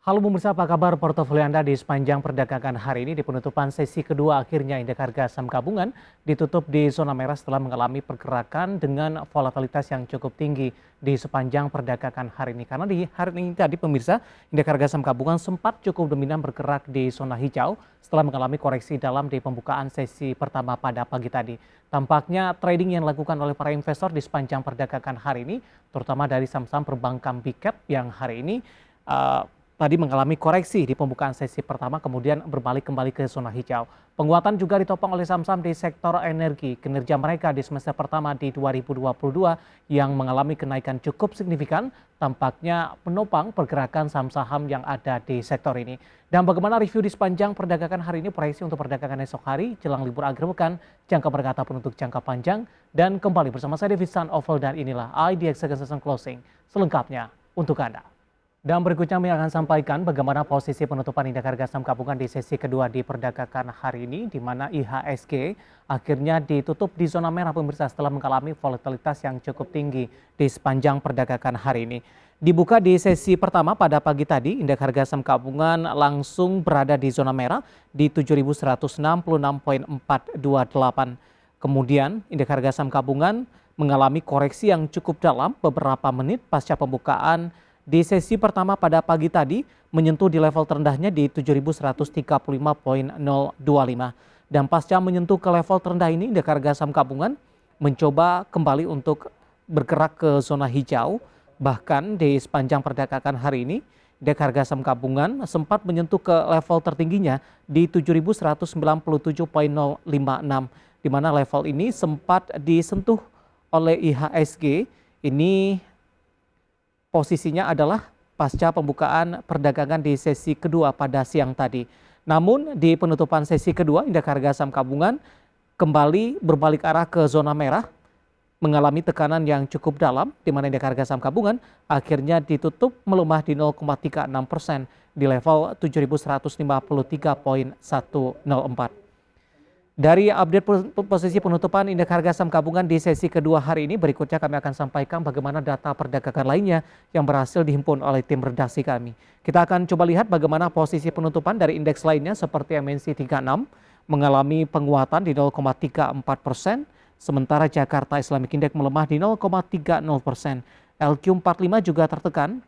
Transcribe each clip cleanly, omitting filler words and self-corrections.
Halo pemirsa, apa kabar portofolio Anda di sepanjang perdagangan hari ini? Di penutupan sesi kedua akhirnya indeks harga saham gabungan ditutup di zona merah setelah mengalami pergerakan dengan volatilitas yang cukup tinggi di sepanjang perdagangan hari ini. Karena di hari ini tadi pemirsa, indeks harga saham gabungan sempat cukup dominan bergerak di zona hijau setelah mengalami koreksi dalam di pembukaan sesi pertama pada pagi tadi. Tampaknya trading yang dilakukan oleh para investor di sepanjang perdagangan hari ini, terutama dari saham-saham perbankan big cap yang hari ini tadi mengalami koreksi di pembukaan sesi pertama, kemudian berbalik kembali ke zona hijau. Penguatan juga ditopang oleh saham-saham di sektor energi. Kinerja mereka di semester pertama di 2022 yang mengalami kenaikan cukup signifikan, tampaknya menopang pergerakan saham-saham yang ada di sektor ini. Dan bagaimana review di sepanjang perdagangan hari ini, proyeksi untuk perdagangan esok hari, jelang libur akhir pekan, jangka berkata pun untuk jangka panjang, dan kembali bersama saya David San Oval dan inilah IDX Second Closing selengkapnya untuk Anda. Dan berikutnya kami akan sampaikan bagaimana posisi penutupan indeks harga saham gabungan di sesi kedua di perdagangan hari ini, di mana IHSG akhirnya ditutup di zona merah pemirsa setelah mengalami volatilitas yang cukup tinggi di sepanjang perdagangan hari ini. Dibuka di sesi pertama pada pagi tadi, indeks harga saham gabungan langsung berada di zona merah di 7.166,428. Kemudian indeks harga saham gabungan mengalami koreksi yang cukup dalam beberapa menit pasca pembukaan di sesi pertama pada pagi tadi menyentuh di level terendahnya di 7.135,025 dan pasca menyentuh ke level terendah ini indeks harga saham gabungan mencoba kembali untuk bergerak ke zona hijau. Bahkan di sepanjang perdagangan hari ini indeks harga saham gabungan sempat menyentuh ke level tertingginya di 7.197,056 di mana level ini sempat disentuh oleh IHSG. Ini posisinya adalah pasca pembukaan perdagangan di sesi kedua pada siang tadi. Namun di penutupan sesi kedua indeks harga saham gabungan kembali berbalik arah ke zona merah, mengalami tekanan yang cukup dalam di mana indeks harga saham gabungan akhirnya ditutup melemah di 0,36% di level 7.153,104. Dari update posisi penutupan indeks harga saham gabungan di sesi kedua hari ini, berikutnya kami akan sampaikan bagaimana data perdagangan lainnya yang berhasil dihimpun oleh tim redaksi kami. Kita akan coba lihat bagaimana posisi penutupan dari indeks lainnya seperti MNC 36 mengalami penguatan di 0,34%, sementara Jakarta Islamic Index melemah di 0,30%. LQ45 juga tertekan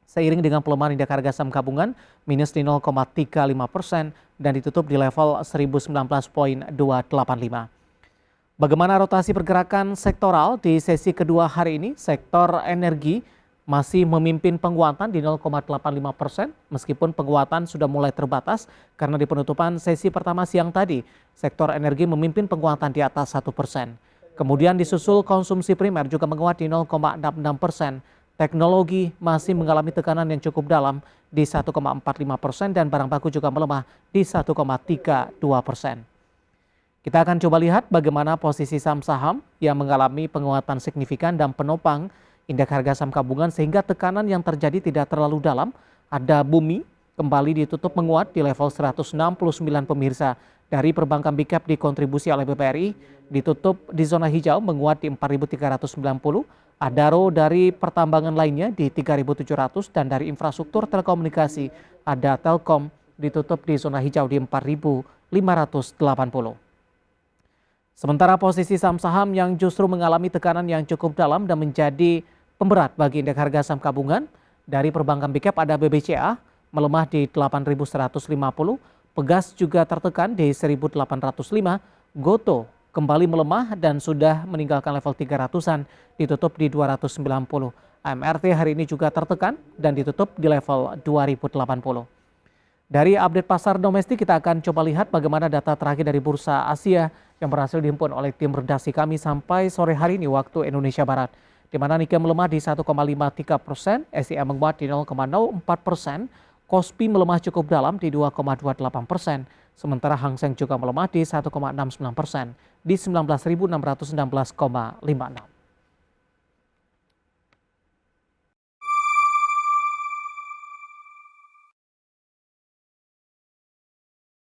seiring dengan pelemahan indeks harga saham gabungan minus di 0,35% dan ditutup di level 1019,285. Bagaimana rotasi pergerakan sektoral di sesi kedua hari ini? Sektor energi masih memimpin penguatan di 0,85% meskipun penguatan sudah mulai terbatas karena di penutupan sesi pertama siang tadi sektor energi memimpin penguatan di atas 1%. Kemudian disusul konsumsi primer juga menguat di 0,66%. Teknologi masih mengalami tekanan yang cukup dalam di 1,45% dan barang baku juga melemah di 1,32%. Kita akan coba lihat bagaimana posisi saham-saham yang mengalami penguatan signifikan dan penopang indeks harga saham gabungan sehingga tekanan yang terjadi tidak terlalu dalam. Ada Bumi kembali ditutup menguat di level 169 pemirsa. Dari perbankan big cap dikontribusi oleh BBRI ditutup di zona hijau menguat di 4.390. Adaro dari pertambangan lainnya di 3.700 dan dari infrastruktur telekomunikasi ada Telkom ditutup di zona hijau di 4.580. Sementara posisi saham-saham yang justru mengalami tekanan yang cukup dalam dan menjadi pemberat bagi indeks harga saham gabungan dari perbankan big cap ada BBCA melemah di 8.150, Pegas juga tertekan di 1.805, Goto kembali melemah dan sudah meninggalkan level 300-an ditutup di 290. AMRT hari ini juga tertekan dan ditutup di level 2080. Dari update pasar domestik kita akan coba lihat bagaimana data terakhir dari Bursa Asia yang berhasil dihimpun oleh tim redaksi kami sampai sore hari ini waktu Indonesia Barat. Di mana Nikkei melemah di 1,53%, SIA menguat di 0,04%, Kospi melemah cukup dalam di 2,28%, sementara Hang Seng juga melemah di 1,69% di 19.616,56.